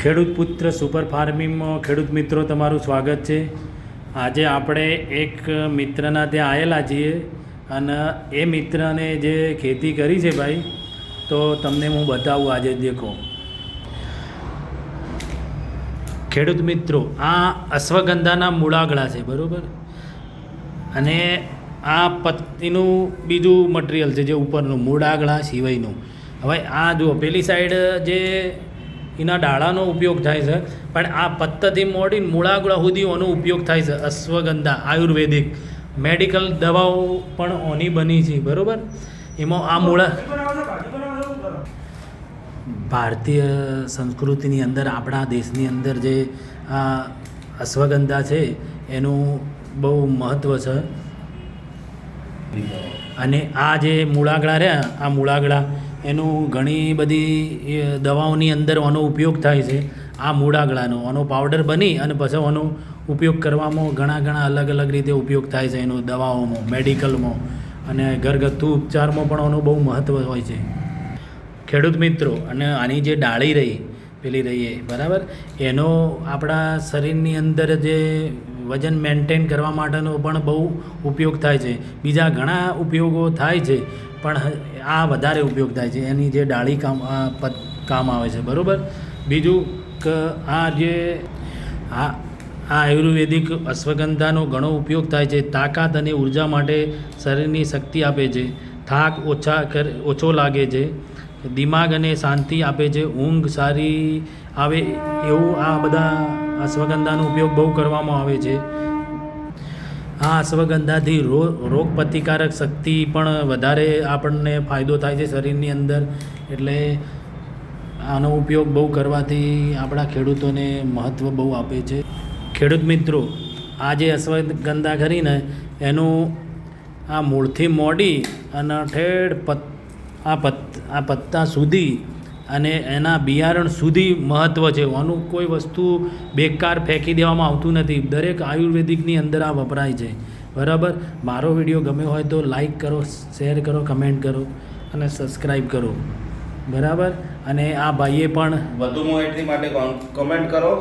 ખેડૂત પુત્ર સુપર ફાર્મિંગમાં ખેડૂત મિત્રો તમારું સ્વાગત છે. આજે આપણે એક મિત્રના ત્યાં આવેલા છીએ અને એ મિત્રને જે ખેતી કરી છે ભાઈ, તો તમને હું બતાવું. આજે દેખો ખેડૂત મિત્રો, આ અશ્વગંધાના મૂળાગળા છે, બરાબર. અને આ પત્તીનું બીજું મટીરિયલ છે, જે ઉપરનું મૂળાગળા સિવાયનું. હવે આ જુઓ, પેલી સાઈડ જે એના ડાળાનો ઉપયોગ થાય છે, પણ આ પત્તાથી મોડીને મૂળાગળા સુધી એનો ઉપયોગ થાય છે. અશ્વગંધા આયુર્વેદિક મેડિકલ દવાઓ પણ ઓની બની છે, બરાબર. એમાં આ મૂળા ભારતીય સંસ્કૃતિની અંદર, આપણા દેશની અંદર જે આ અશ્વગંધા છે એનું બહુ મહત્ત્વ છે. અને આ જે મૂળાગળા રહ્યા, આ મૂળાગળા એનું ઘણી બધી દવાઓની અંદર આનો ઉપયોગ થાય છે. આ મૂળાગળાનો આનો પાવડર બની અને પછી આનો ઉપયોગ કરવામાં ઘણા અલગ અલગ રીતે ઉપયોગ થાય છે. એનો દવાઓમાં, મેડિકલમાં અને ઘરગથ્થુ ઉપચારમાં પણ આનું બહુ મહત્ત્વ હોય છે. ખેડૂત મિત્રો, અને આની જે ડાળી રહી, પેલી રહીએ, બરાબર, એનો આપણા શરીરની અંદર જે વજન મેન્ટેન કરવા માટેનો પણ બહુ ઉપયોગ થાય છે. બીજા ઘણા ઉપયોગો થાય છે, પણ આ વધારે ઉપયોગ થાય છે. એની જે ડાળી કામ આવે છે, બરાબર. બીજું કે આ જે આ આયુર્વેદિક અશ્વગંધાનો ઘણો ઉપયોગ થાય છે. તાકાત અને ઉર્જા માટે શરીરની શક્તિ આપે છે. થાક ઓછો લાગે છે. દિમાગ અને શાંતિ આપે છે. ઊંઘ સારી આવે એવું આ બધા અશ્વગંધાનો ઉપયોગ બહુ કરવામાં આવે છે. આ અશ્વગંધાથી રોગ પ્રતિકારક શક્તિ પણ વધારે આપણને ફાયદો થાય છે શરીરની અંદર. એટલે આનો ઉપયોગ બહુ કરવાથી આપણા ખેડૂતોને મહત્ત્વ બહુ આપે છે. ખેડૂત મિત્રો, આ જે અશ્વગંધા કરીને એનું આ મૂળથી મોડી અને ઠેઠ આ પત્તા સુધી અને એના બિયારણ સુધી મહત્ત્વ છે. આનું કોઈ વસ્તુ બેકાર ફેંકી દેવામાં આવતું નથી. દરેક આયુર્વેદિકની અંદર આ વપરાય છે, બરાબર. મારો વિડીયો ગમ્યો હોય તો લાઈક કરો, શેર કરો, કમેન્ટ કરો અને સબસ્ક્રાઈબ કરો, બરાબર. અને આ ભાઈએ પણ વધુ માહિતી માટે કમેન્ટ કરો.